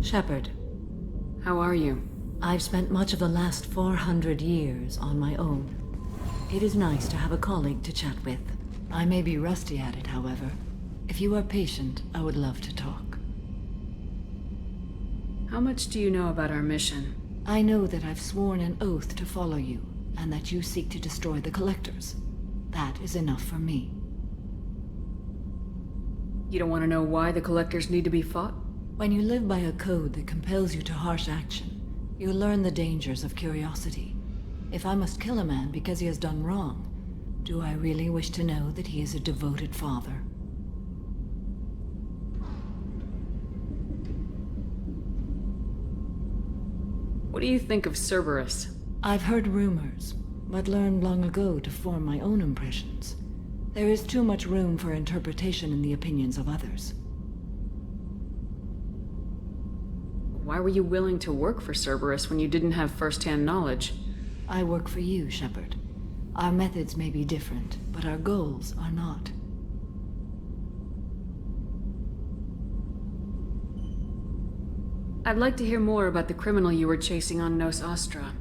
Shepard, How are you? I've spent much of the last 400 years on my own. It is nice to have a colleague to chat with. I may be rusty at it, however. If you are patient, I would love to talk. How much do you know about our mission? I know that I've sworn an oath to follow you, and that you seek to destroy the Collectors. That is enough for me. You don't want to know why the Collectors need to be fought? When you live by a code that compels you to harsh action, you learn the dangers of curiosity. If I must kill a man because he has done wrong, do I really wish to know that he is a devoted father? What do you think of Cerberus? I've heard rumors, but learned long ago to form my own impressions. There is too much room for interpretation in the opinions of others. Why were you willing to work for Cerberus when you didn't have first-hand knowledge? I work for you, Shepard. Our methods may be different, but our goals are not. I'd like to hear more about the criminal you were chasing on Nos Astra.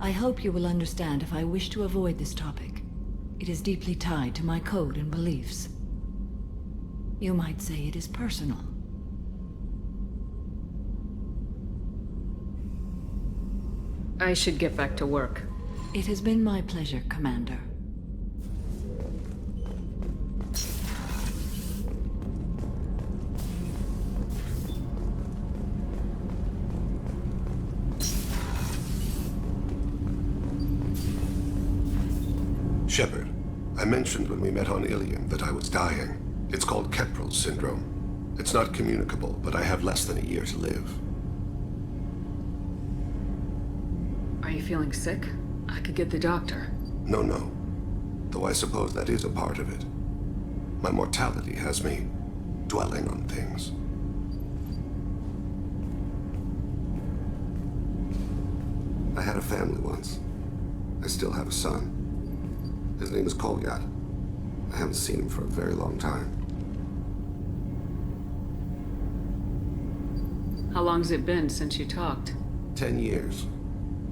I hope you will understand if I wish to avoid this topic. It is deeply tied to my code and beliefs. You might say it is personal. I should get back to work. It has been my pleasure, Commander. Shepard, I mentioned when we met on Ilium that I was dying. It's called Kepral's syndrome. It's not communicable, but I have less than a year to live. Are you feeling sick? I could get the doctor. No. Though I suppose that is a part of it. My mortality has me dwelling on things. I had a family once. I still have a son. His name is Kolyat. I haven't seen him for a very long time. How long's it been since you talked? 10 years.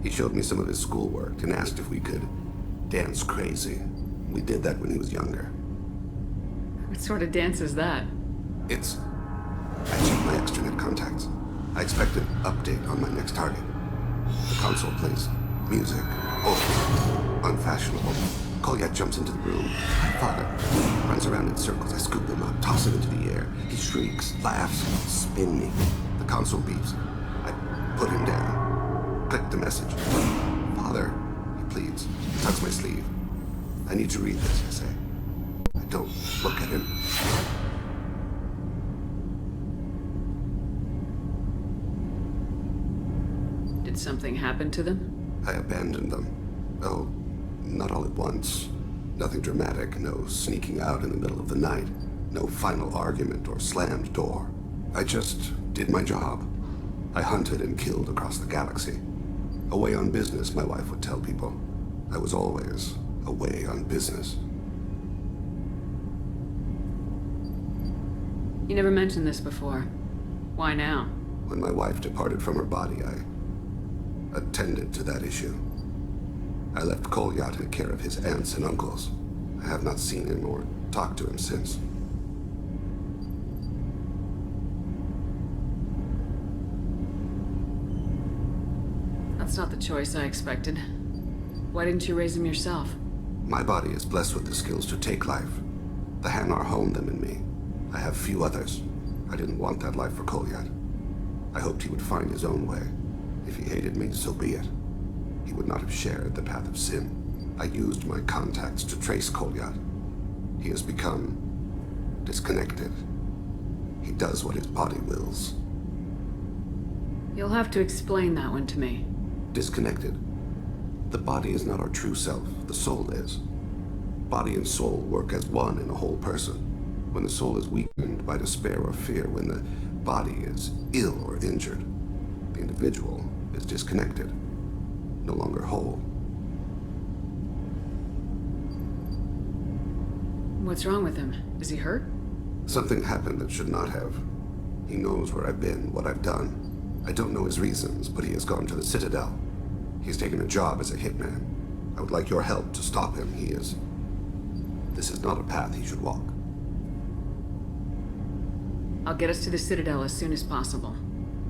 He showed me some of his schoolwork and asked if we could dance crazy. We did that when he was younger. What sort of dance is that? It's... I checked my extranet contacts. I expect an update on my next target. The console plays music. Oh, unfashionable. Kolyat jumps into the room. My father runs around in circles. I scoop him up, toss him into the air. He shrieks, laughs, spin me. The console beeps. I put him down. Click the message. Father, he pleads. He tugs my sleeve. I need to read this, I say. I don't look at him. Did something happen to them? I abandoned them. Oh, not all at once. Nothing dramatic, no sneaking out in the middle of the night, no final argument or slammed door. I just did my job. I hunted and killed across the galaxy. Away on business, my wife would tell people. I was always away on business. You never mentioned this before. Why now? When my wife departed from her body, I attended to that issue. I left Kolyat in care of his aunts and uncles. I have not seen him or talked to him since. That's not the choice I expected. Why didn't you raise him yourself? My body is blessed with the skills to take life. The Hanar honed them in me. I have few others. I didn't want that life for Kolyat. I hoped he would find his own way. If he hated me, so be it. He would not have shared the path of sin. I used my contacts to trace Kolyat. He has become disconnected. He does what his body wills. You'll have to explain that one to me. Disconnected. The body is not our true self, the soul is. Body and soul work as one in a whole person. When the soul is weakened by despair or fear, when the body is ill or injured, the individual is disconnected, no longer whole. What's wrong with him? Is he hurt? Something happened that should not have. He knows where I've been, what I've done. I don't know his reasons, but he has gone to the Citadel. He's taken a job as a hitman. I would like your help to stop him. This is not a path he should walk. I'll get us to the Citadel as soon as possible.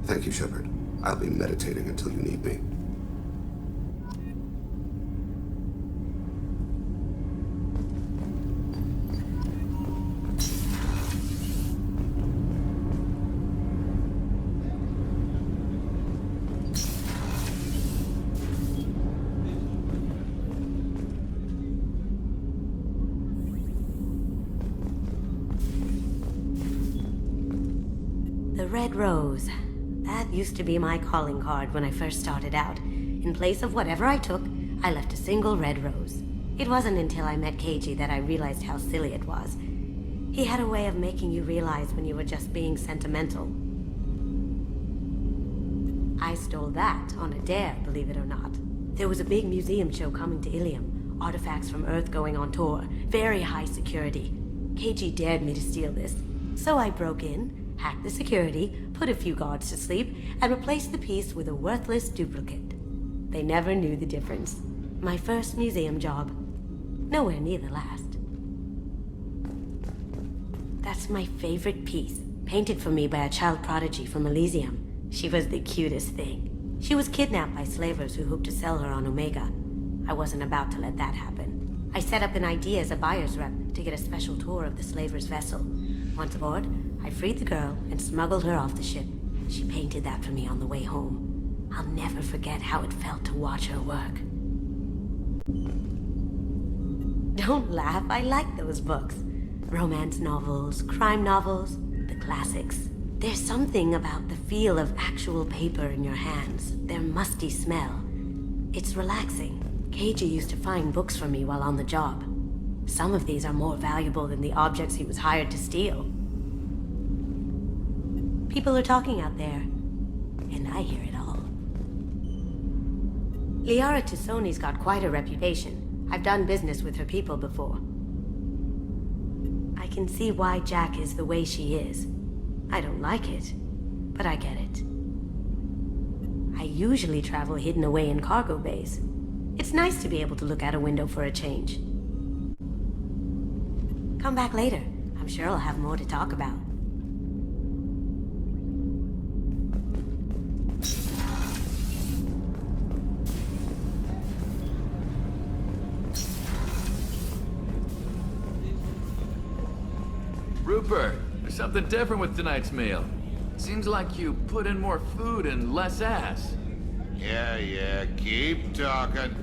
Thank you, Shepard. I'll be meditating until you need me. The Red Rose. That used to be my calling card when I first started out. In place of whatever I took, I left a single red rose. It wasn't until I met Keiji that I realized how silly it was. He had a way of making you realize when you were just being sentimental. I stole that on a dare, believe it or not. There was a big museum show coming to Ilium. Artifacts from Earth going on tour. Very high security. Keiji dared me to steal this. So I broke in, hacked the security, put a few guards to sleep, and replaced the piece with a worthless duplicate. They never knew the difference. My first museum job. Nowhere near the last. That's my favorite piece, painted for me by a child prodigy from Elysium. She was the cutest thing. She was kidnapped by slavers who hoped to sell her on Omega. I wasn't about to let that happen. I set up an ID as a buyer's rep to get a special tour of the slaver's vessel. Once aboard, I freed the girl and smuggled her off the ship. She painted that for me on the way home. I'll never forget how it felt to watch her work. Don't laugh, I like those books. Romance novels, crime novels, the classics. There's something about the feel of actual paper in your hands, their musty smell. It's relaxing. Keiji used to find books for me while on the job. Some of these are more valuable than the objects he was hired to steal. People are talking out there, and I hear it all. Liara Tassoni's got quite a reputation. I've done business with her people before. I can see why Jack is the way she is. I don't like it, but I get it. I usually travel hidden away in cargo bays. It's nice to be able to look out a window for a change. Come back later. I'm sure I'll have more to talk about. Rupert, there's something different with tonight's meal. Seems like you put in more food and less ass. Yeah, keep talking.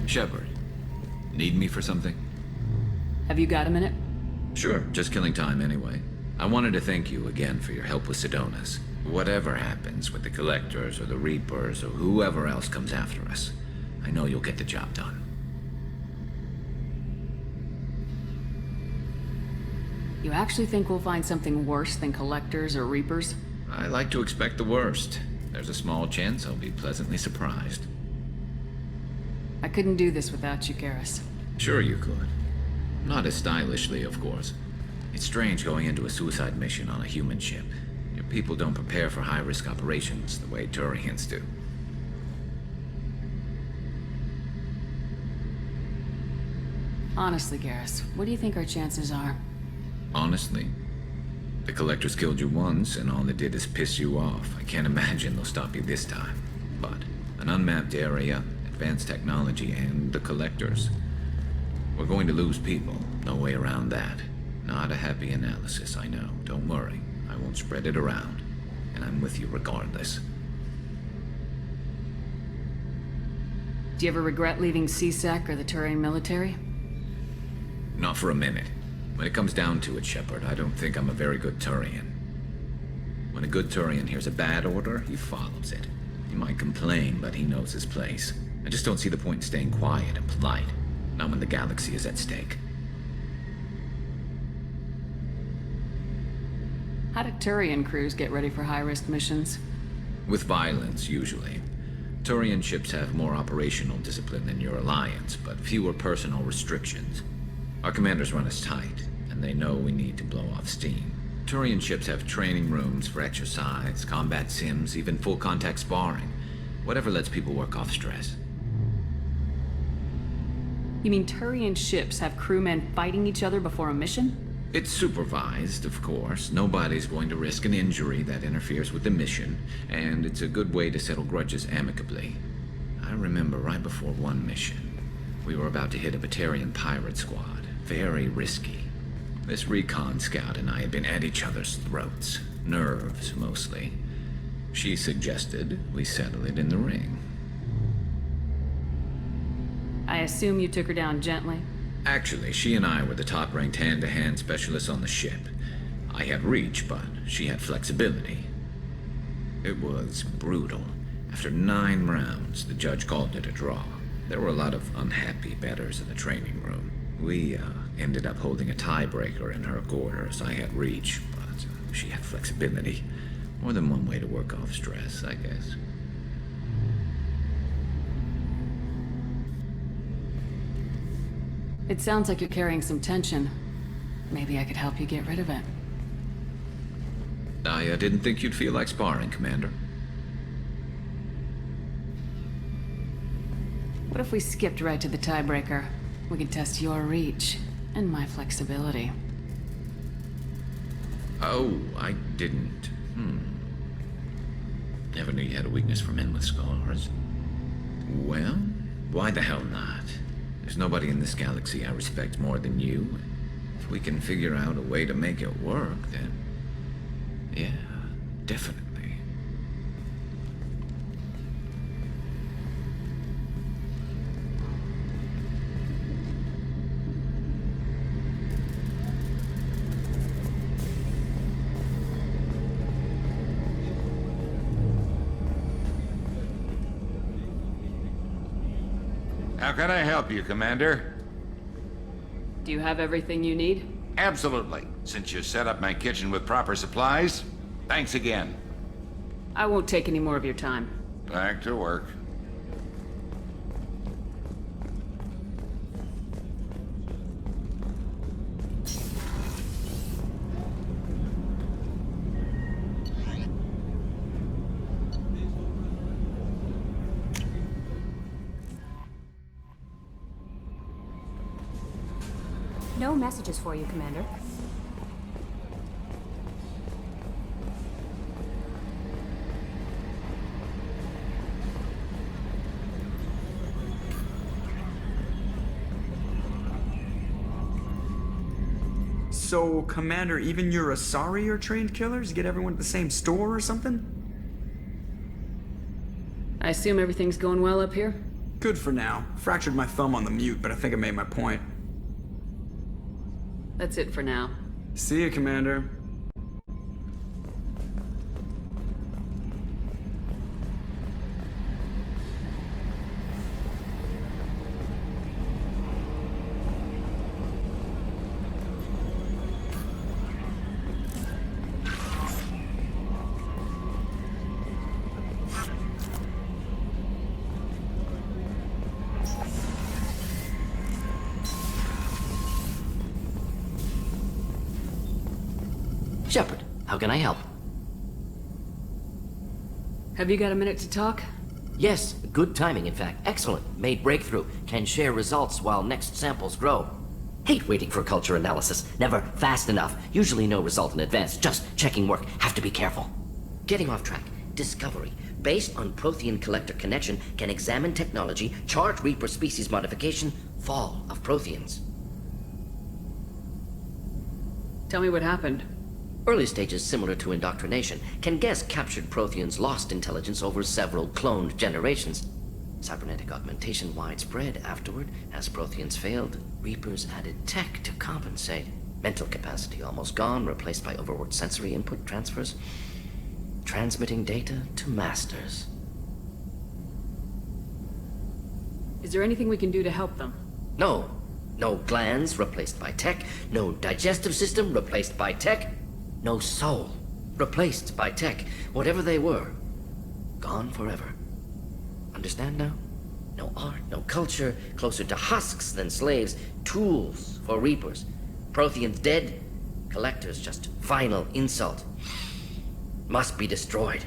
Shepard, need me for something? Have you got a minute? Sure, just killing time anyway. I wanted to thank you again for your help with Sidonis. Whatever happens with the Collectors or the Reapers or whoever else comes after us, I know you'll get the job done. You actually think we'll find something worse than Collectors or Reapers? I like to expect the worst. There's a small chance I'll be pleasantly surprised. I couldn't do this without you, Garrus. Sure you could. Not as stylishly, of course. It's strange going into a suicide mission on a human ship. Your people don't prepare for high-risk operations the way Turians do. Honestly, Garrus, what do you think our chances are? Honestly, the Collectors killed you once, and all they did is piss you off. I can't imagine they'll stop you this time. But an unmapped area, advanced technology, and the Collectors. We're going to lose people. No way around that. Not a happy analysis, I know. Don't worry. I won't spread it around. And I'm with you regardless. Do you ever regret leaving CSEC or the Turian military? Not for a minute. When it comes down to it, Shepard, I don't think I'm a very good Turian. When a good Turian hears a bad order, he follows it. He might complain, but he knows his place. I just don't see the point in staying quiet and polite. Not when the galaxy is at stake. How do Turian crews get ready for high-risk missions? With violence, usually. Turian ships have more operational discipline than your alliance, but fewer personal restrictions. Our commanders run us tight, and they know we need to blow off steam. Turian ships have training rooms for exercise, combat sims, even full-contact sparring. Whatever lets people work off stress. You mean Turian ships have crewmen fighting each other before a mission? It's supervised, of course. Nobody's going to risk an injury that interferes with the mission, and it's a good way to settle grudges amicably. I remember right before one mission, we were about to hit a Batarian pirate squad. Very risky. This recon scout and I had been at each other's throats. Nerves, mostly. She suggested we settle it in the ring. I assume you took her down gently? Actually, she and I were the top-ranked hand-to-hand specialists on the ship. I had reach, but she had flexibility. It was brutal. After 9 rounds, the judge called it a draw. There were a lot of unhappy bettors in the training room. We ended up holding a tiebreaker in her quarters. I had reach, but she had flexibility. More than one way to work off stress, I guess. It sounds like you're carrying some tension. Maybe I could help you get rid of it. I didn't think you'd feel like sparring, Commander. What if we skipped right to the tiebreaker? We could test your reach and my flexibility. Oh, I didn't. Never knew you had a weakness for men with scars. Well, why the hell not? There's nobody in this galaxy I respect more than you. If we can figure out a way to make it work, then... yeah, definitely. How can I help you, Commander? Do you have everything you need? Absolutely. Since you set up my kitchen with proper supplies, thanks again. I won't take any more of your time. Back to work. No messages for you, Commander. So, Commander, even your Asari are trained killers? Get everyone at the same store or something? I assume everything's going well up here? Good for now. Fractured my thumb on the mute, but I think I made my point. That's it for now. See ya, Commander. Shepard, how can I help? Have you got a minute to talk? Yes, good timing, in fact. Excellent. Made breakthrough. Can share results while next samples grow. Hate waiting for culture analysis. Never fast enough. Usually no result in advance. Just checking work. Have to be careful. Getting off track. Discovery. Based on Prothean collector connection, can examine technology, chart Reaper species modification, fall of Protheans. Tell me what happened. Early stages similar to indoctrination. Can guess captured Protheans lost intelligence over several cloned generations. Cybernetic augmentation widespread afterward. As Protheans failed, Reapers added tech to compensate. Mental capacity almost gone, replaced by overworked sensory input transfers. Transmitting data to masters. Is there anything we can do to help them? No. No glands replaced by tech. No digestive system replaced by tech. No soul replaced by tech. Whatever they were, gone forever. Understand now? No art, no culture, closer to husks than slaves, tools for reapers. Protheans dead, collectors just final insult. Must be destroyed.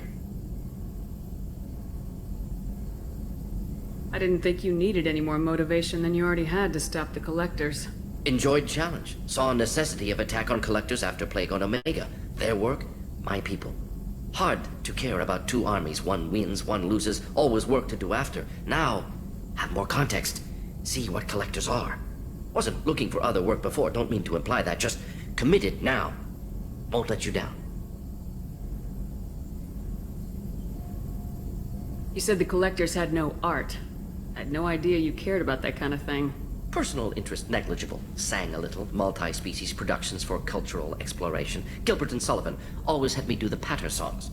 I didn't think you needed any more motivation than you already had to stop the collectors. Enjoyed challenge. Saw necessity of attack on collectors after Plague on Omega. Their work, my people. Hard to care about two armies. One wins, one loses. Always work to do after. Now, have more context. See what collectors are. Wasn't looking for other work before. Don't mean to imply that. Just committed now. Won't let you down. You said the collectors had no art. I had no idea you cared about that kind of thing. Personal interest negligible. Sang a little. Multi-species productions for cultural exploration. Gilbert and Sullivan always had me do the patter songs.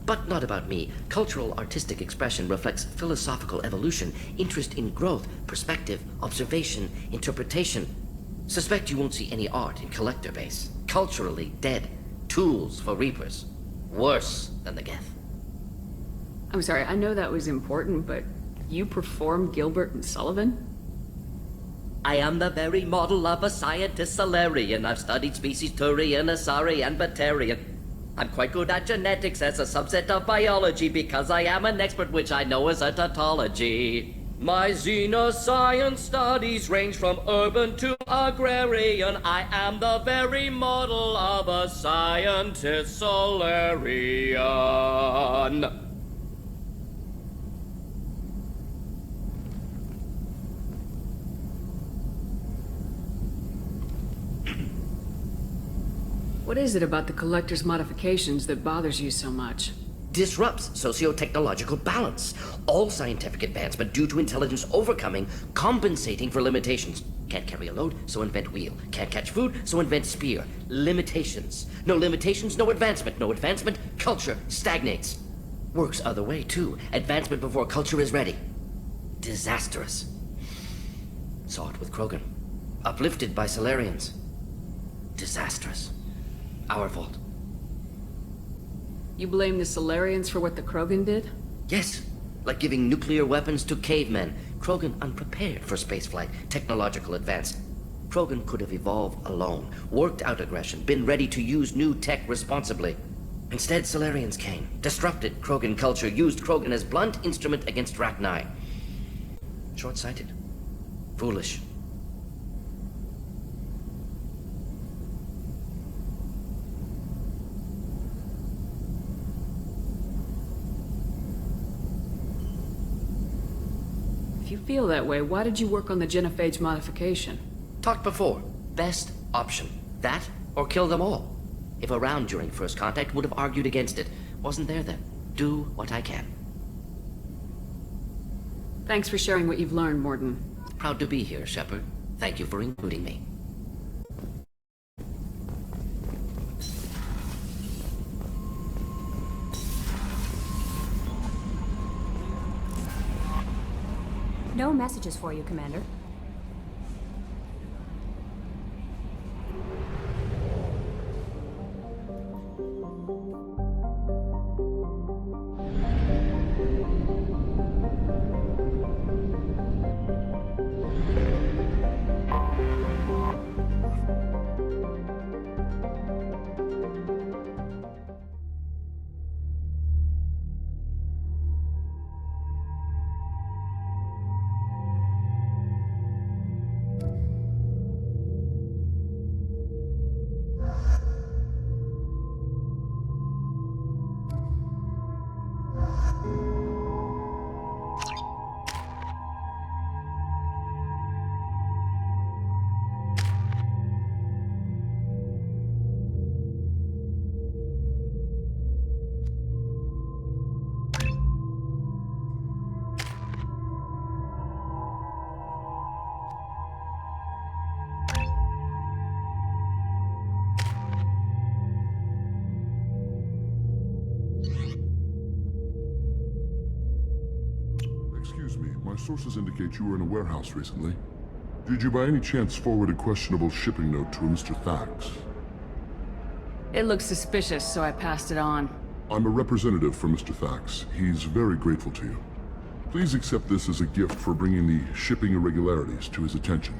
But not about me. Cultural artistic expression reflects philosophical evolution, interest in growth, perspective, observation, interpretation. Suspect you won't see any art in collector base. Culturally dead. Tools for reapers. Worse than the Geth. I'm sorry, I know that was important, but you perform Gilbert and Sullivan? I am the very model of a scientist Solarian. I've studied species Turian, Asari, and Batarian. I'm quite good at genetics as a subset of biology because I am an expert which I know as a tautology. My xenoscience studies range from urban to agrarian. I am the very model of a scientist Solarian. What is it about the collector's modifications that bothers you so much? Disrupts socio-technological balance. All scientific advancement due to intelligence overcoming, compensating for limitations. Can't carry a load, so invent wheel. Can't catch food, so invent spear. Limitations. No limitations, no advancement. No advancement, culture stagnates. Works other way, too. Advancement before culture is ready. Disastrous. Saw it with Krogan. Uplifted by Solarians. Disastrous. Our fault. You blame the Solarians for what the Krogan did? Yes, like giving nuclear weapons to cavemen. Krogan unprepared for spaceflight, technological advance. Krogan could have evolved alone, worked out aggression, been ready to use new tech responsibly. Instead, Solarians came, disrupted Krogan culture, used Krogan as blunt instrument against Rachni. Short-sighted. Foolish. If you feel that way, why did you work on the genophage modification? Talked before. Best option. That, or kill them all. If around during first contact, would have argued against it. Wasn't there then. Do what I can. Thanks for sharing what you've learned, Morden. Proud to be here, Shepard. Thank you for including me. No messages for you, Commander. Excuse me, my sources indicate you were in a warehouse recently. Did you by any chance forward a questionable shipping note to a Mr. Thax? It looked suspicious, so I passed it on. I'm a representative for Mr. Thax. He's very grateful to you. Please accept this as a gift for bringing the shipping irregularities to his attention.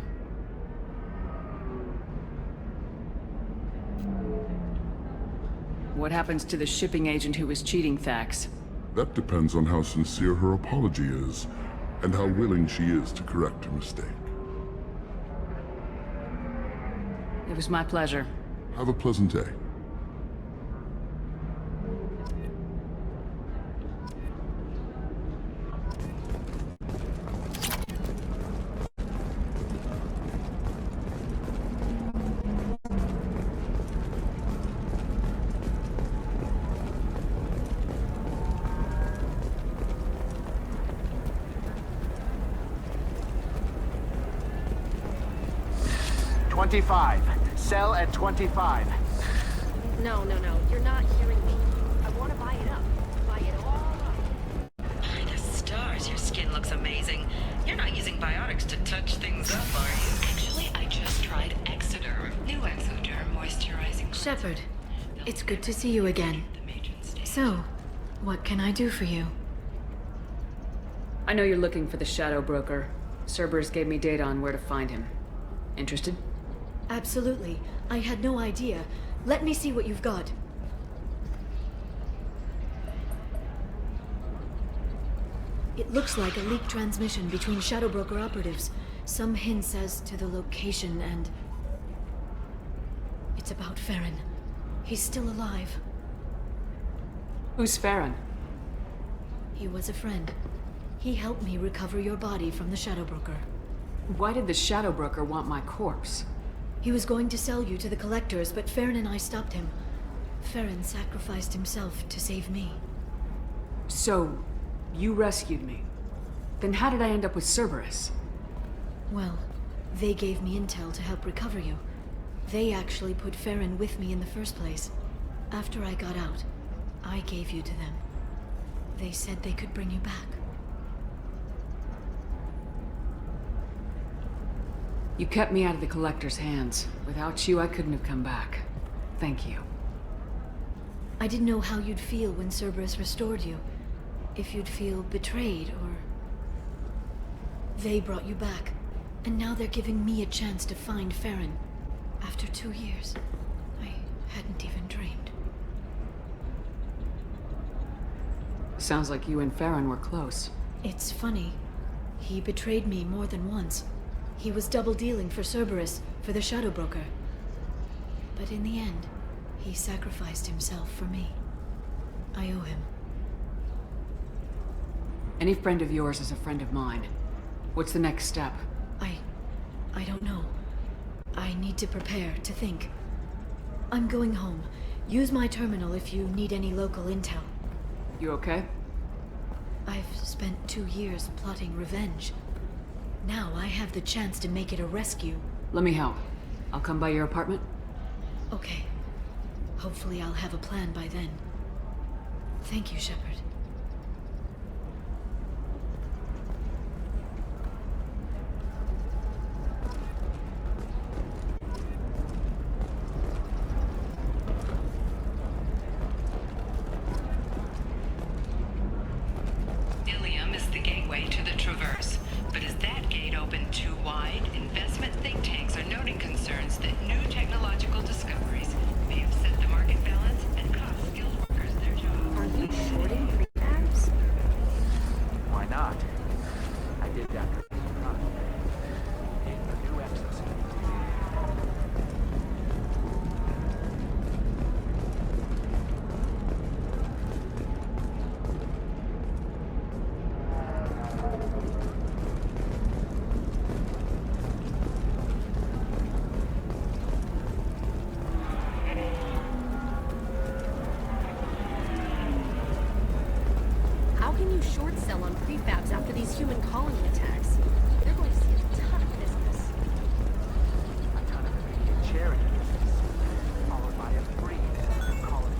What happens to the shipping agent who was cheating Thax? That depends on how sincere her apology is, and how willing she is to correct her mistake. It was my pleasure. Have a pleasant day. Sell at 25. No, you're not hearing me. I want to buy it up. Buy it all up. By the stars, your skin looks amazing. You're not using biotics to touch things up, are you? Actually, I just tried Exoderm. New Exoderm moisturizing. Shepard, it's good to see you again. So, what can I do for you? I know you're looking for the Shadow Broker. Cerberus gave me data on where to find him. Interested? Absolutely. I had no idea. Let me see what you've got. It looks like a leaked transmission between Shadow Broker operatives. Some hints as to the location and... It's about Feron. He's still alive. Who's Feron? He was a friend. He helped me recover your body from the Shadow Broker. Why did the Shadow Broker want my corpse? He was going to sell you to the collectors, but Feron and I stopped him. Feron sacrificed himself to save me. So, you rescued me. Then how did I end up with Cerberus? Well, they gave me intel to help recover you. They actually put Feron with me in the first place. After I got out, I gave you to them. They said they could bring you back. You kept me out of the Collector's hands. Without you, I couldn't have come back. Thank you. I didn't know how you'd feel when Cerberus restored you. If you'd feel betrayed, or... They brought you back, and now they're giving me a chance to find Feron. After 2 years, I hadn't even dreamed. Sounds like you and Feron were close. It's funny. He betrayed me more than once. He was double-dealing for Cerberus, for the Shadow Broker. But in the end, he sacrificed himself for me. I owe him. Any friend of yours is a friend of mine. What's the next step? I don't know. I need to prepare, to think. I'm going home. Use my terminal if you need any local intel. You okay? I've spent 2 years plotting revenge. Now I have the chance to make it a rescue. Let me help. I'll come by your apartment. Okay. Hopefully I'll have a plan by then. Thank you, Shepard. Ilium is the gateway to the Traverse. But is that gate open too wide? Investment think tanks are noting concerns that new technological discoveries may have set the market balance and cost skilled workers their jobs. Are you shorting prefabs? Why not? I did that. In the new exosuit. How can you short sell on prefabs after these human colony attacks? They're going to see a ton of business. A ton of immediate charity business, followed by a free colony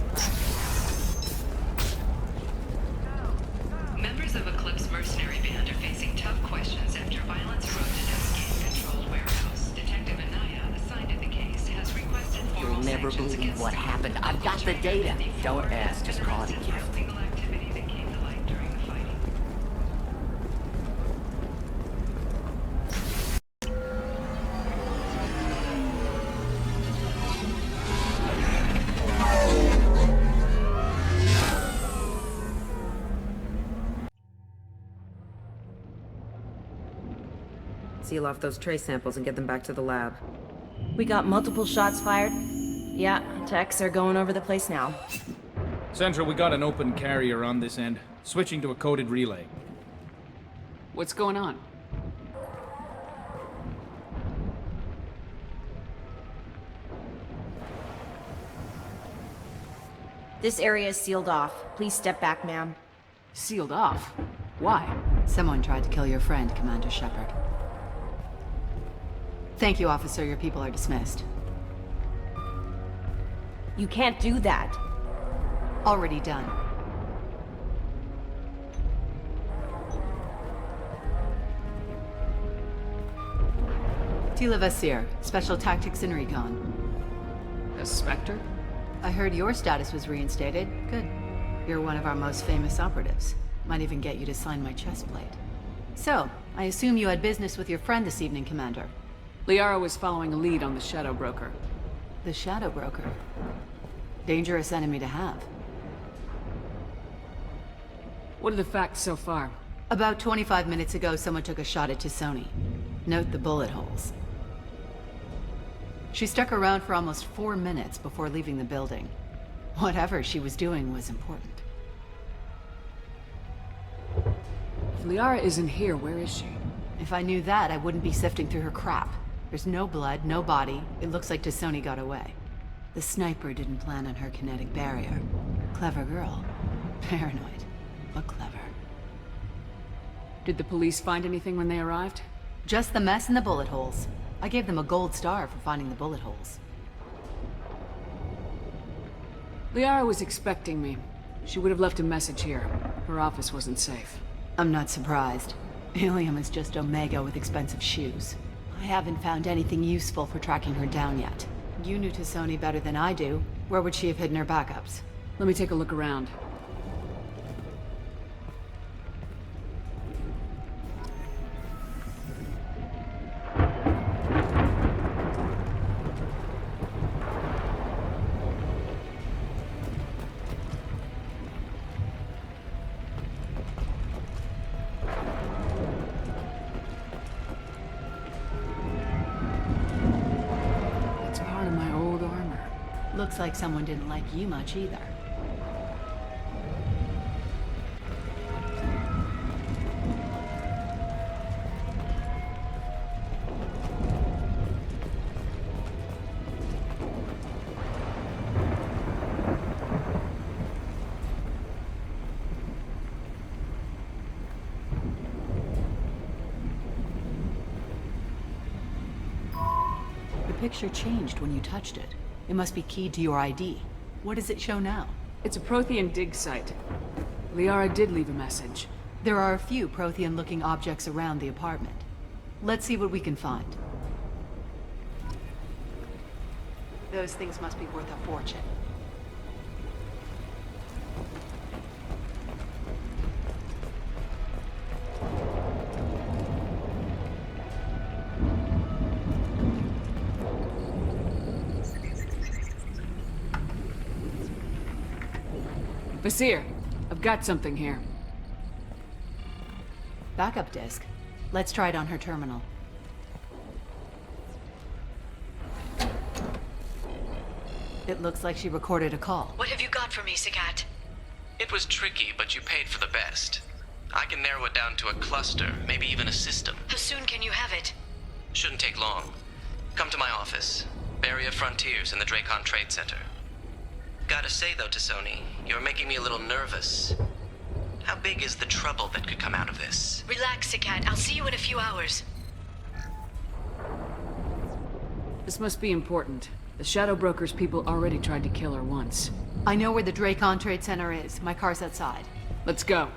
Members of Eclipse mercenary band are facing tough questions after violence erupted at a gang-controlled warehouse. Detective Anaya, assigned to the case, has requested formal You'll never sanctions believe against what happened. I've got the data. Don't ask, just call it a gift. Single activity that came to light during the fighting. seal off those trace samples and get them back to the lab. We got multiple shots fired. Yeah, techs are going over the place now. Central, we got an open carrier on this end. Switching to a coded relay. What's going on? This area is sealed off. Please step back, ma'am. Sealed off? Why? Someone tried to kill your friend, Commander Shepard. Thank you, officer. Your people are dismissed. You can't do that. Already done. Tila Vasir, Special Tactics and Recon. A Spectre? I heard your status was reinstated. Good. You're one of our most famous operatives. Might even get you to sign my chest plate. So, I assume you had business with your friend this evening, Commander. Liara was following a lead on the Shadow Broker. The Shadow Broker? Dangerous enemy to have. What are the facts so far? About 25 minutes ago, someone took a shot at T'Soni. Note the bullet holes. She stuck around for almost 4 minutes before leaving the building. Whatever she was doing was important. If Liara isn't here, where is she? If I knew that, I wouldn't be sifting through her crap. There's no blood, no body. It looks like T'Soni got away. The sniper didn't plan on her kinetic barrier. Clever girl. Paranoid, but clever. Did the police find anything when they arrived? Just the mess and the bullet holes. I gave them a gold star for finding the bullet holes. Liara was expecting me. She would have left a message here. Her office wasn't safe. I'm not surprised. Helium is just Omega with expensive shoes. I haven't found anything useful for tracking her down yet. You knew T'Soni better than I do. Where would she have hidden her backups? Let me take a look around. Looks like someone didn't like you much either. The picture changed when you touched it. It must be keyed to your ID. What does it show now? It's a Prothean dig site. Liara did leave a message. There are a few Prothean-looking objects around the apartment. Let's see what we can find. Those things must be worth a fortune. Vasir, I've got something here. Backup disk. Let's try it on her terminal. It looks like she recorded a call. What have you got for me, Sagat? It was tricky, but you paid for the best. I can narrow it down to a cluster, maybe even a system. How soon can you have it? Shouldn't take long. Come to my office. Barrier Frontiers in the Dracon Trade Center. Gotta say though, T'Soni, you're making me a little nervous. How big is the trouble that could come out of this? Relax, Sagat. I'll see you in a few hours. This must be important. The Shadow Broker's people already tried to kill her once. I know where the Dracon Trade Center is. My car's outside. Let's go.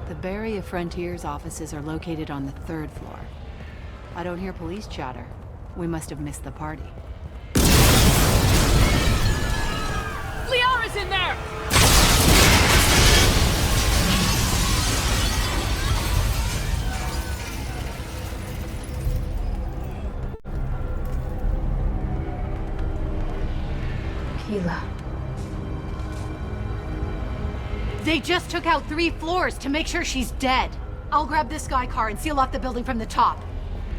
The Barrier Frontiers offices are located on the 3rd floor. I don't hear police chatter. We must have missed the party. Liara's in there! Hila. They just took out 3 floors to make sure she's dead. I'll grab this sky car and seal off the building from the top.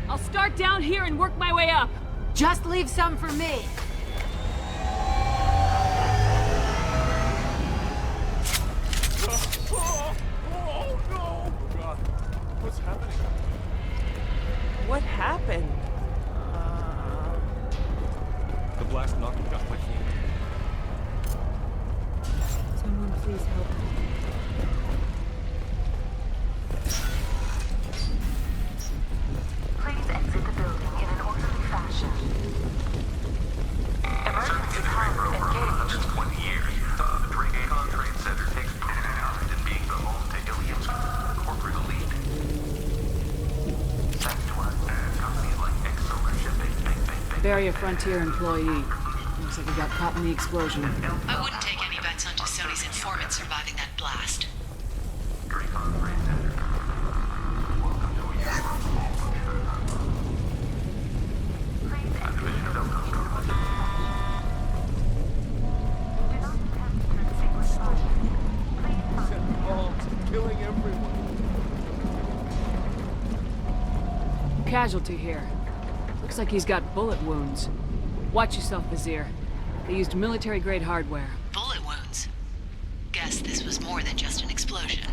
I'll start down here and work my way up. Just leave some for me. Oh no! God, what's happening? What happened? The blast knocked me off my feet. Someone please help me. Please exit the building in an orderly fashion. Emergency power engaged. 20 years. The Dracon Trade Center takes pride in being the home to Ilium's corporate elite. Thanks to us, companies like Exomer Shipping, Barrier Frontier employee. Looks like he got caught in the explosion. I wouldn't take any bets on Sony's informant surviving that blast. killing everyone. Casualty here. Looks like he's got bullet wounds. Watch yourself, Vizier. They used military-grade hardware. Bullet wounds. Guess this was more than just an explosion.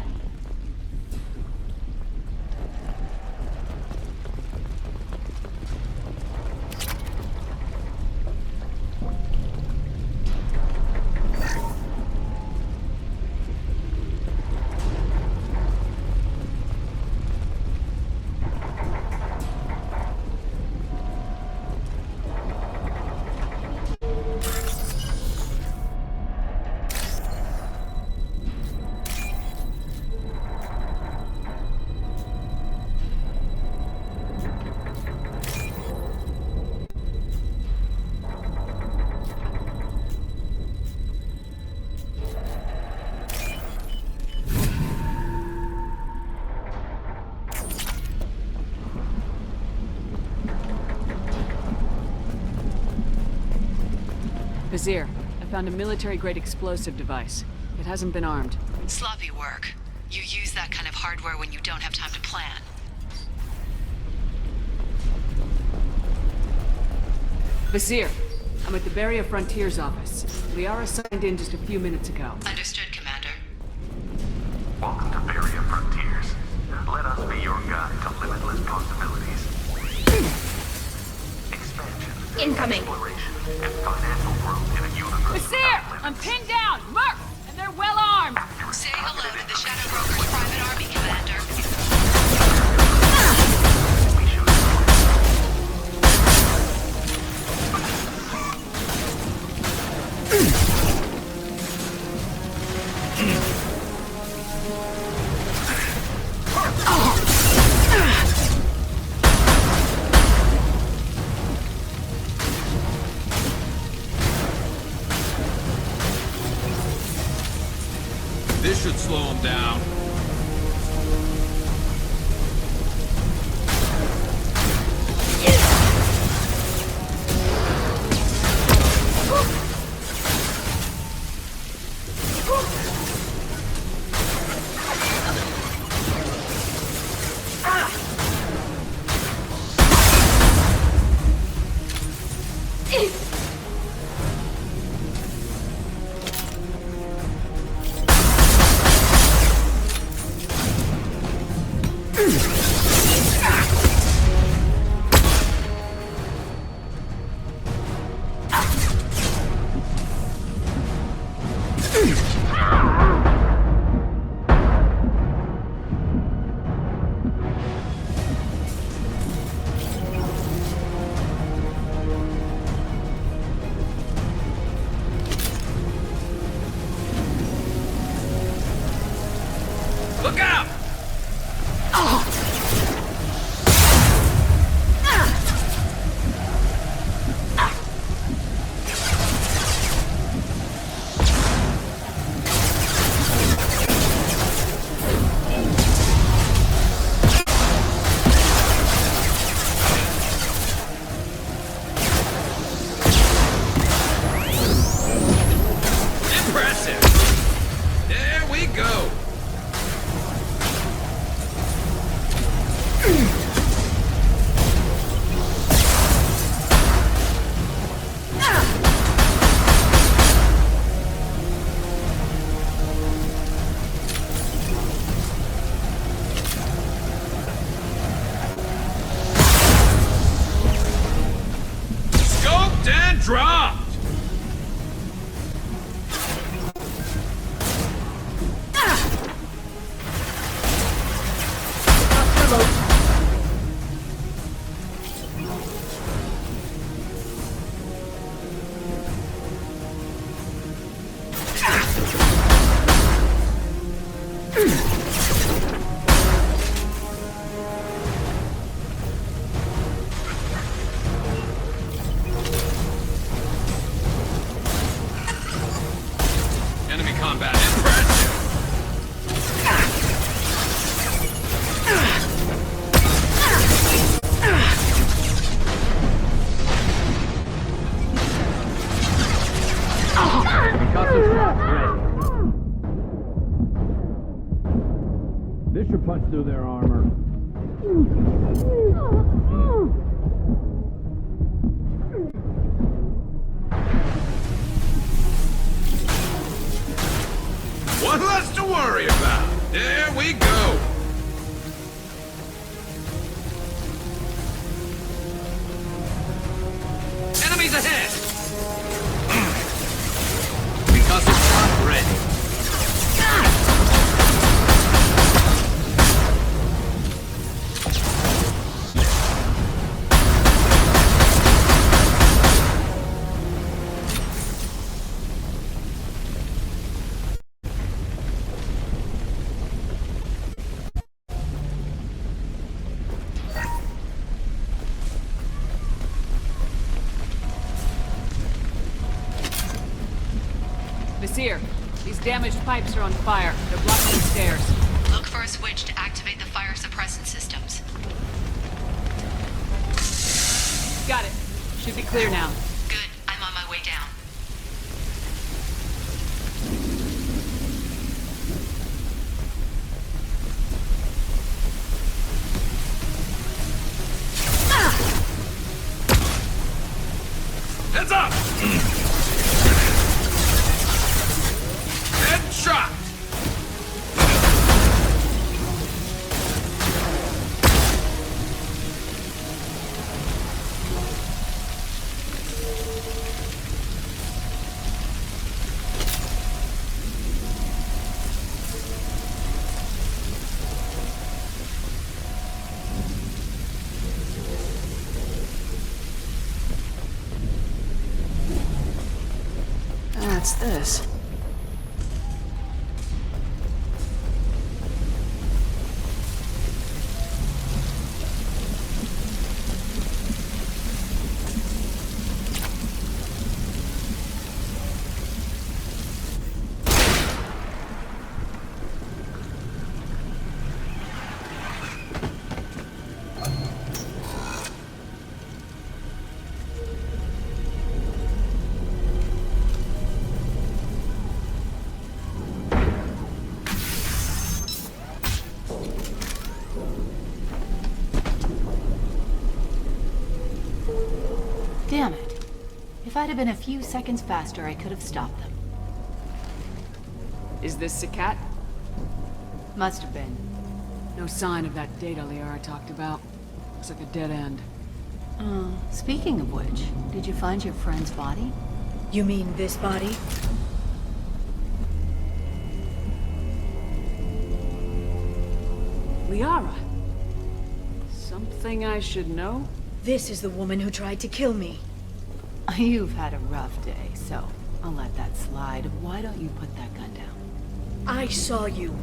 Vizier, I found a military-grade explosive device. It hasn't been armed. Sloppy work. You use that kind of hardware when you don't have time to plan. Vizier, I'm at the Barrier Frontier's office. Liara signed in just a few minutes ago. Understood, Commander. Welcome to Barrier Frontiers. Let us be your guide to limitless possibilities. Expansion, Incoming. exploration, and financial growth in a universe. Vizier! I'm pinned down! Merc! And they're well armed! Say hello to the Shadow Broker's private army, Commander. This should slow him down. Look out! Enemy combat impressive! This should punch through their armor. One less to worry about. There we go. Enemies ahead. Because it's not ready. Here. These damaged pipes are on fire. They're blocking the stairs. Look for a switch to activate the fire suppressant systems. Got it. Should be clear now. Good. I'm on my way down. Heads up! Headshot! What's this? Damn it. If I'd have been a few seconds faster, I could have stopped them. Is this a cat? Must have been. No sign of that data Liara talked about. Looks like a dead end. Speaking of which, did you find your friend's body? You mean this body? Liara. Something I should know? This is the woman who tried to kill me. You've had a rough day, so I'll let that slide. Why don't you put that gun down? I saw you.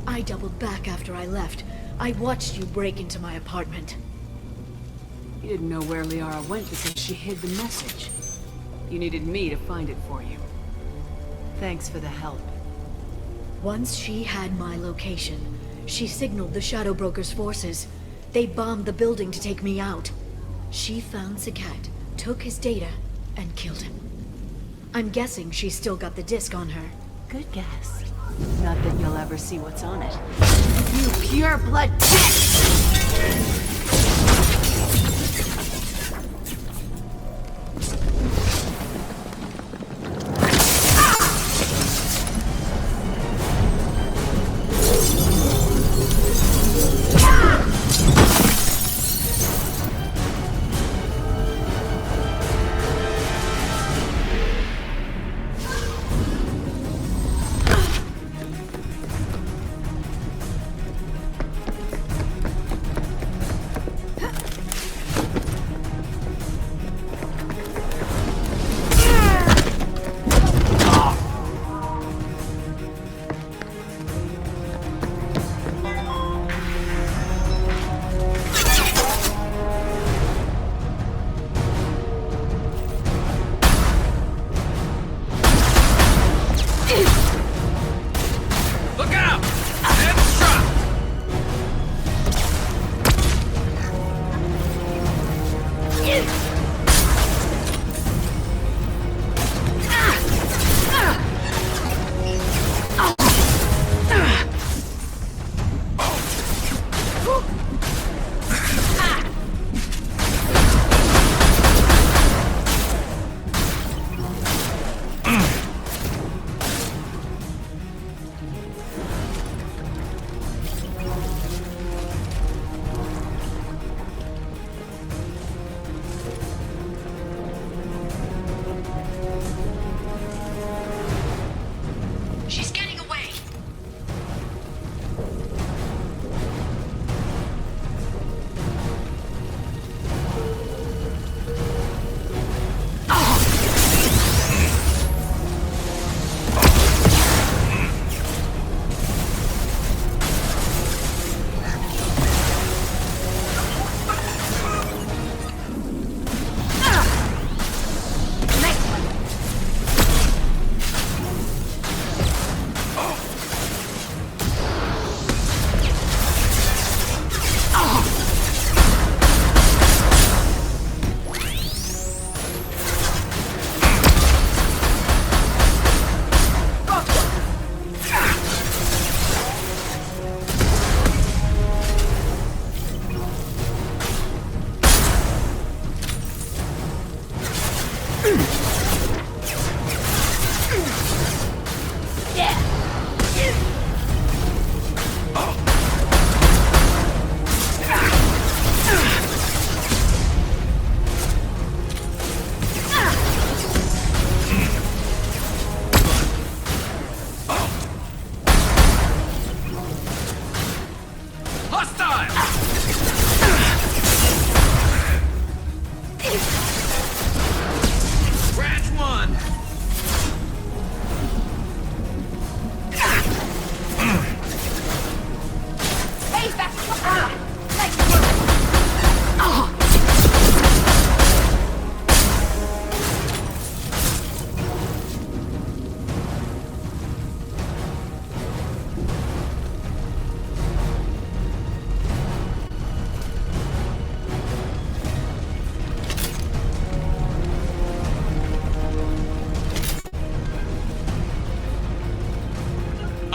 I doubled back after I left. I watched you break into my apartment. You didn't know where Liara went because she hid the message. You needed me to find it for you. Thanks for the help. Once she had my location, she signaled the Shadow Broker's forces. They bombed the building to take me out. She found Sakat, took his data, and killed him. I'm guessing she's still got the disc on her. Good guess. Not that you'll ever see what's on it. You pure blood bitch!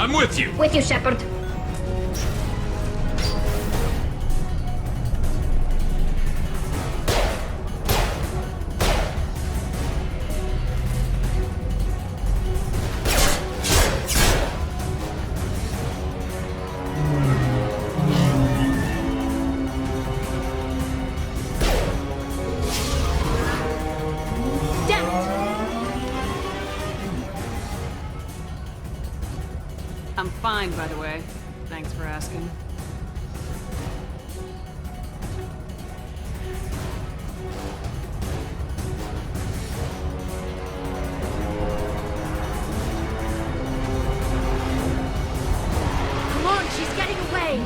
I'm with you. With you, Shepard. I'm fine, by the way. Thanks for asking. Come on, she's getting away.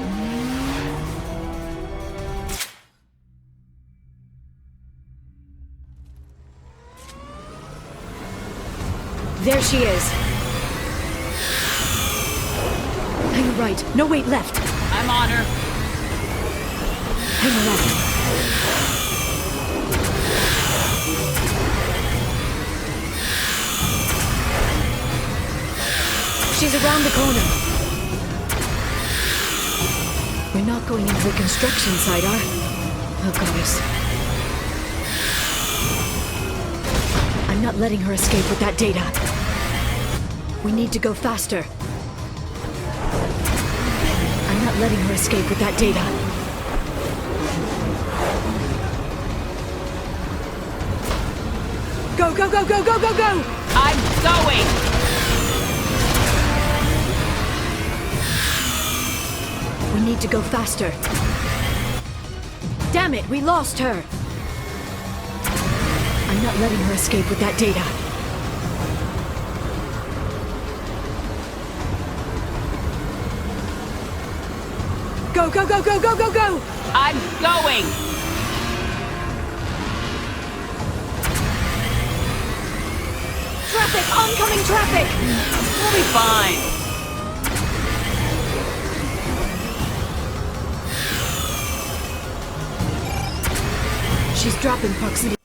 There she is. Hang right. No, wait, left. I'm on her. Hang left. She's around the corner. We're not going into the construction site, Oh, goddess. I'm not letting her escape with that data. We need to go faster. I'm not letting her escape with that data. Go, go, go, go, go, go, go! I'm going! We need to go faster. Damn it, we lost her! I'm not letting her escape with that data. Go, go, go, go, go, go, go! I'm going! Traffic! Oncoming traffic! We'll be fine. She's dropping proximity.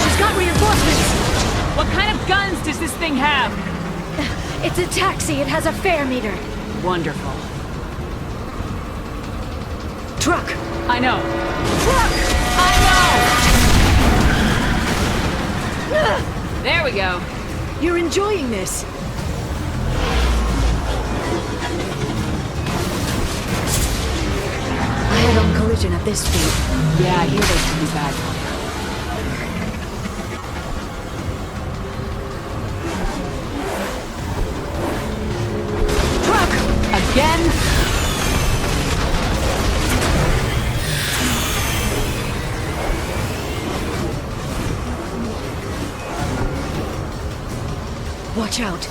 She's got reinforcements! What kind of guns does this thing have? It's a taxi. It has a fare meter. Wonderful. Truck! I know. Truck! I know! There we go. You're enjoying this. I head-on collision at this speed. Yeah, I hear they can be bad. Truck! Again? Watch out.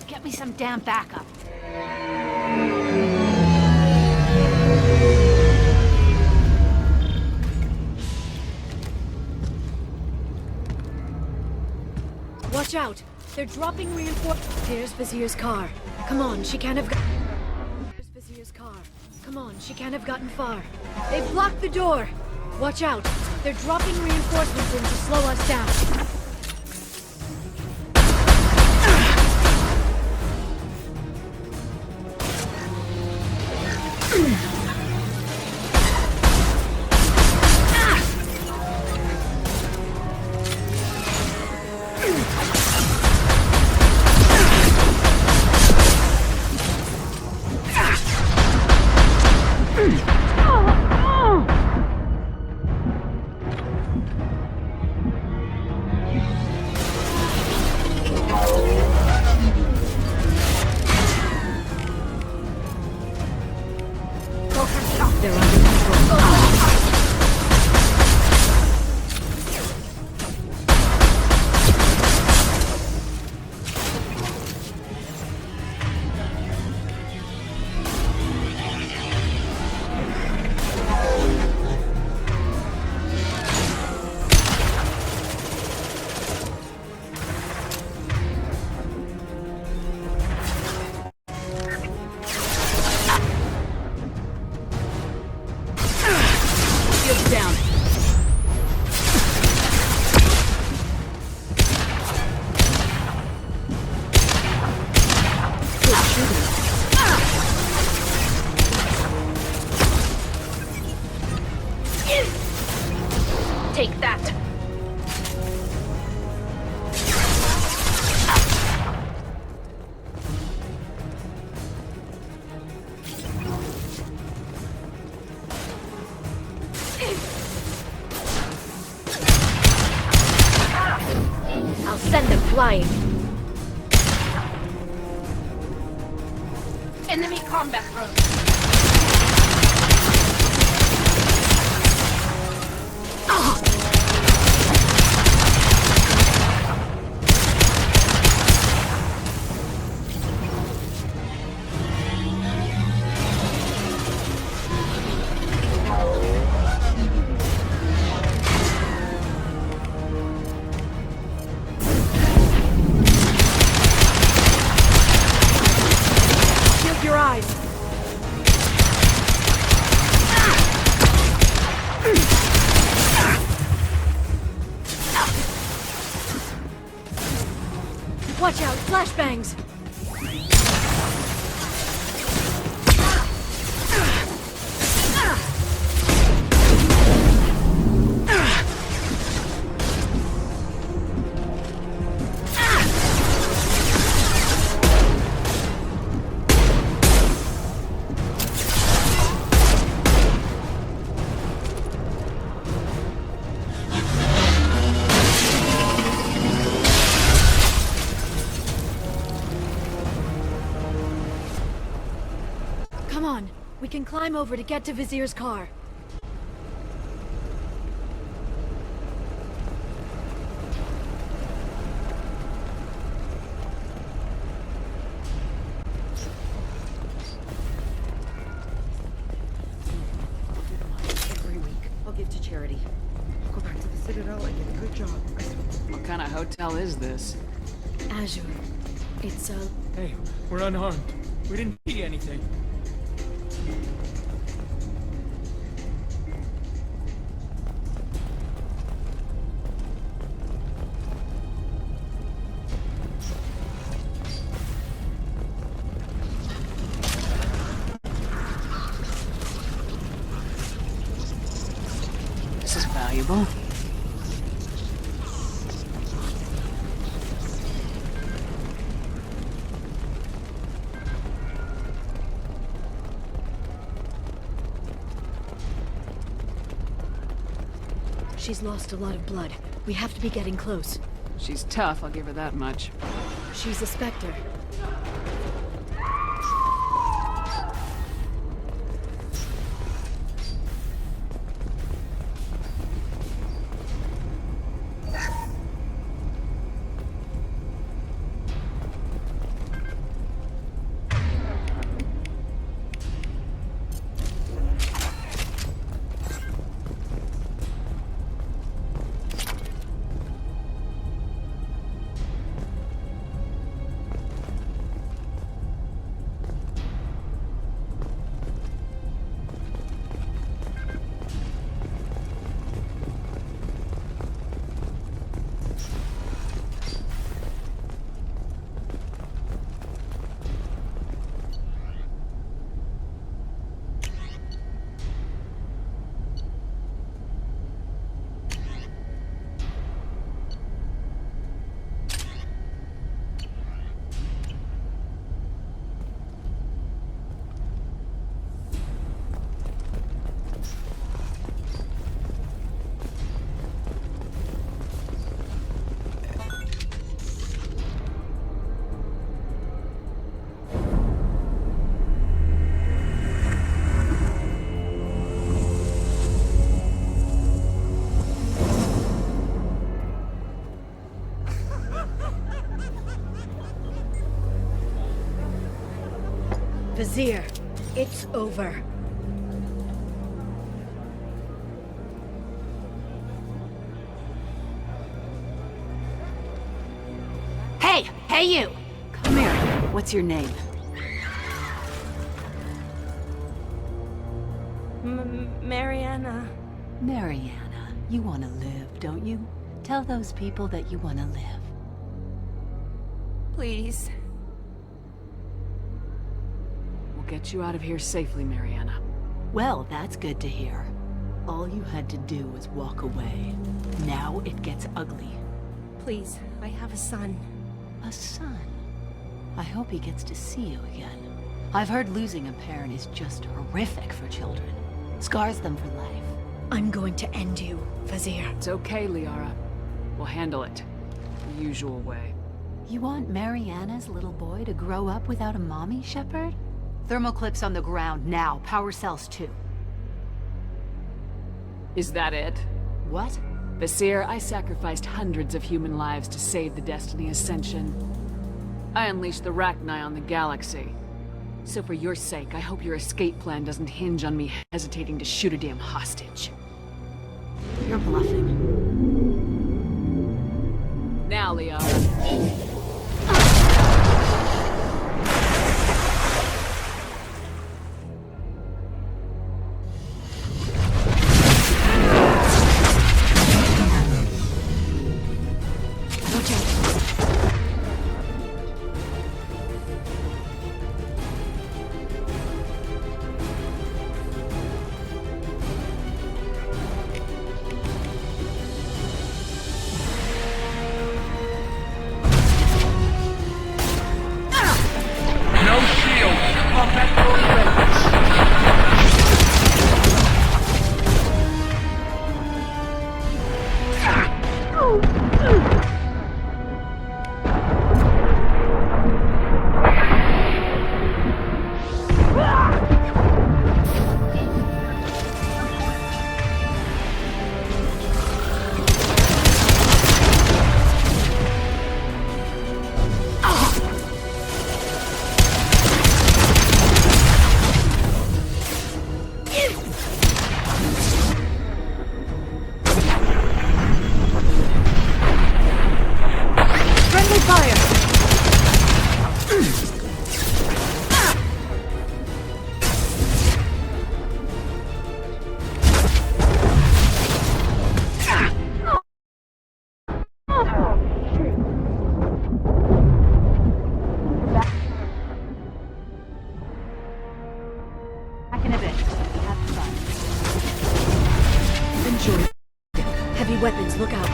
Get me some damn backup. Watch out! They're dropping reinforcements. There's Vizier's car. Come on, she can't have got... There's Vizier's car. Come on, she can't have gotten far. They've blocked the door! Watch out! They're dropping reinforcements in to slow us down. flying. Enemy combat drone. Shield your eyes. Watch out, flashbangs! Come on, we can climb over to get to Vizier's car. Every week, I'll give to charity. I'll go back to the Citadel and get a good job. I swear. What kind of hotel is this? Azure. It's Hey, we're unarmed. We didn't see anything. This is valuable. She's lost a lot of blood. We have to be getting close. She's tough, I'll give her that much. She's a Spectre. Vizier, it's over. Hey! Hey, you! Come here. What's your name? Mariana. Mariana. You want to live, don't you? Tell those people that you want to live. Please. We'll get you out of here safely, Mariana. Well, that's good to hear. All you had to do was walk away. Now it gets ugly. Please, I have a son. A son? I hope he gets to see you again. I've heard losing a parent is just horrific for children. Scars them for life. I'm going to end you, Vizier. It's okay, Liara. We'll handle it. The usual way. You want Mariana's little boy to grow up without a mommy, Shepard? Thermal clips on the ground now. Power cells too. Is that it? What? Vizier, I sacrificed hundreds of human lives to save the Destiny Ascension. I unleashed the Rachni on the galaxy. So for your sake, I hope your escape plan doesn't hinge on me hesitating to shoot a damn hostage. You're bluffing. Now, Liara. Weapons, look out.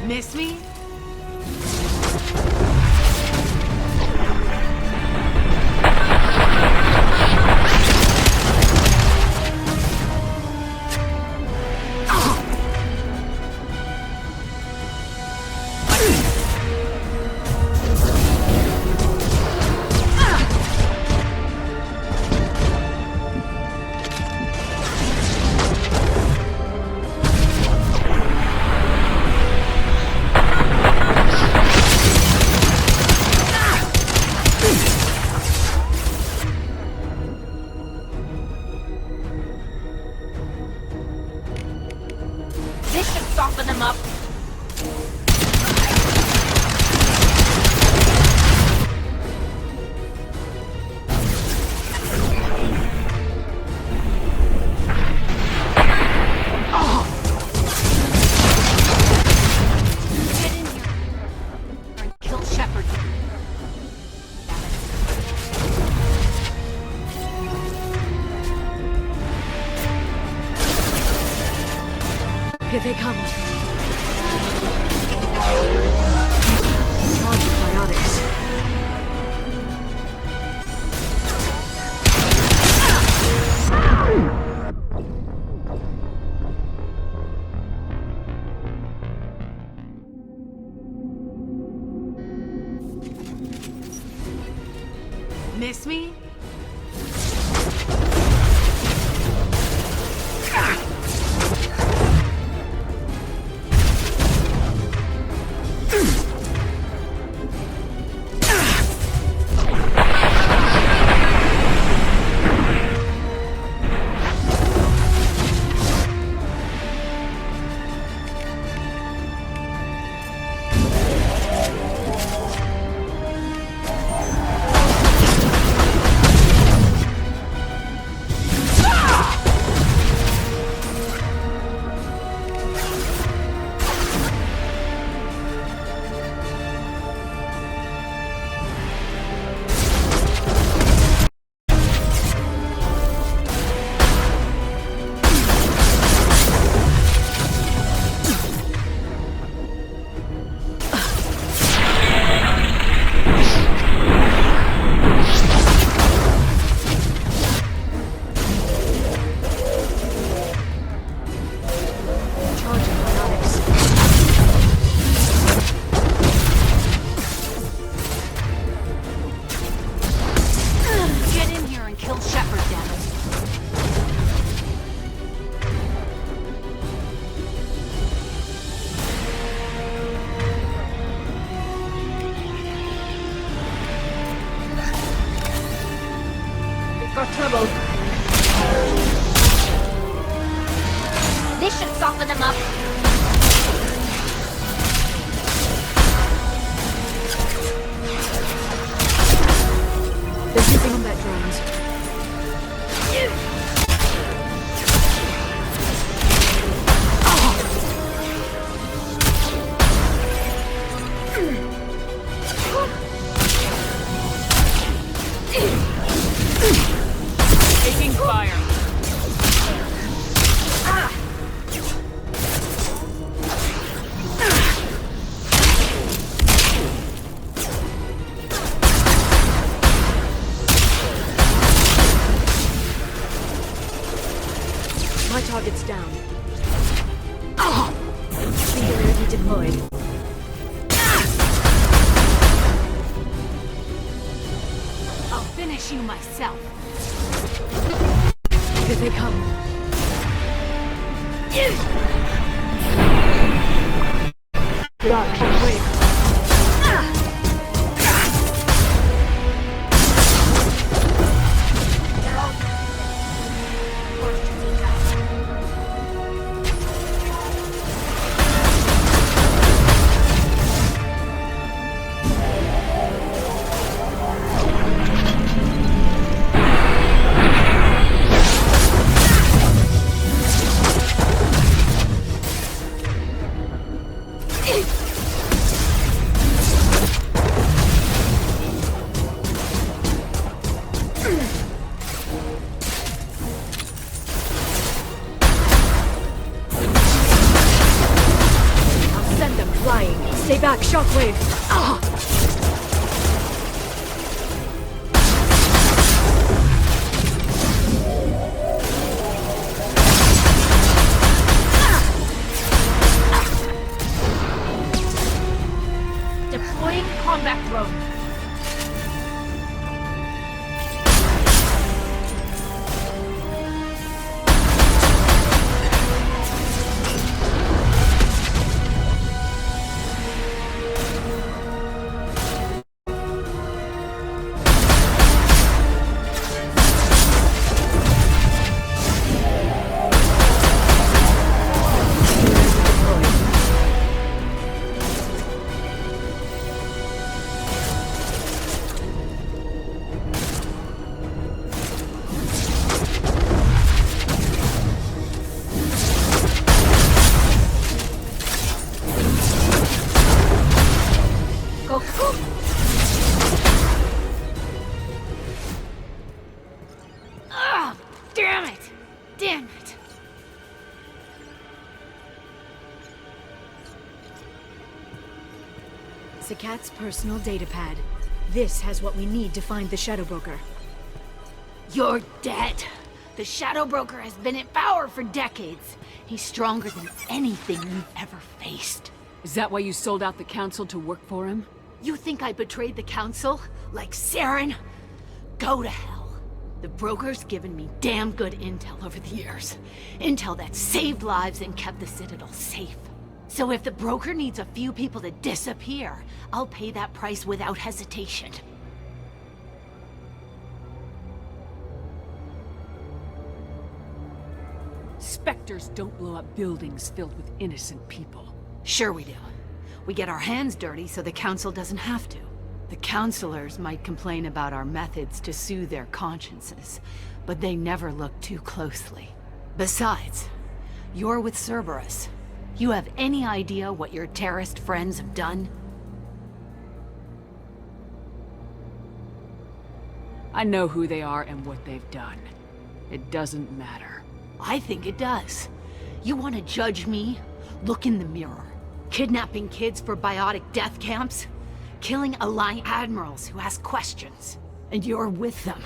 Miss me? Soften them up. Get in here and kill Shepard. Here they come. Charge biotics. Miss me? trouble. This should soften them up. There's nothing on that drones. Taking fire. My target's down. Singularity deployed. I'll finish you myself. Here they come. Block, wait. Stay back, shockwave! Ah! Deploying combat drone. Damn it! Damn it! Sakat's personal data pad. This has what we need to find the Shadow Broker. You're dead. The Shadow Broker has been in power for decades. He's stronger than anything you've ever faced. Is that why you sold out the Council to work for him? You think I betrayed the Council? Like Saren? Go to hell. The Broker's given me damn good intel over the years. Intel that saved lives and kept the Citadel safe. So if the Broker needs a few people to disappear, I'll pay that price without hesitation. Spectres don't blow up buildings filled with innocent people. Sure we do. We get our hands dirty so the Council doesn't have to. The Councilors might complain about our methods to soothe their consciences, but they never look too closely. Besides, you're with Cerberus. You have any idea what your terrorist friends have done? I know who they are and what they've done. It doesn't matter. I think it does. You want to judge me? Look in the mirror. Kidnapping kids for biotic death camps? Killing Alliance admirals who ask questions. And you're with them.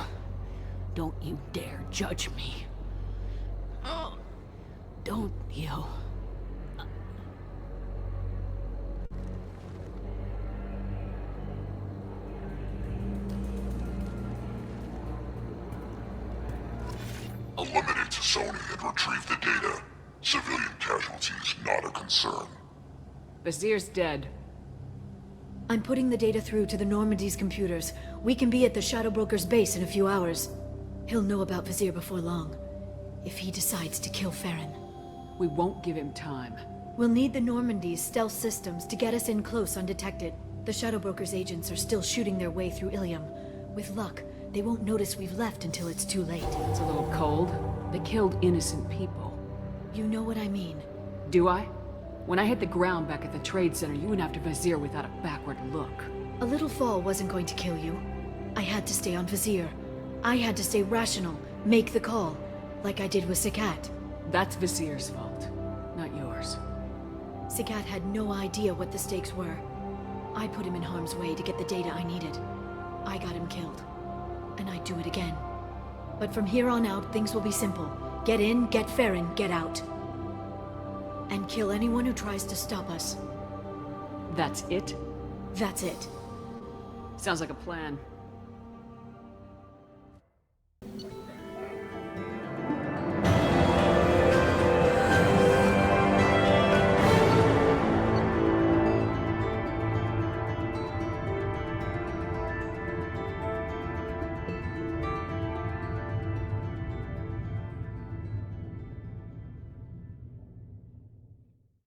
Don't you dare judge me. Don't you? Eliminate Sony and retrieve the data. Civilian casualties not a concern. Vazir's dead. I'm putting the data through to the Normandy's computers. We can be at the Shadow Broker's base in a few hours. He'll know about Vizier before long. If he decides to kill Feron. We won't give him time. We'll need the Normandy's stealth systems to get us in close undetected. The Shadow Broker's agents are still shooting their way through Ilium. With luck, they won't notice we've left until it's too late. It's a little cold. They killed innocent people. You know what I mean. Do I? When I hit the ground back at the trade center, you went after Vizier without a backward look. A little fall wasn't going to kill you. I had to stay on Vizier. I had to stay rational, make the call, like I did with Sakat. That's Vizier's fault, not yours. Sakat had no idea what the stakes were. I put him in harm's way to get the data I needed. I got him killed. And I'd do it again. But from here on out, things will be simple. Get in, get Feron, get out. And kill anyone who tries to stop us. That's it? That's it. Sounds like a plan.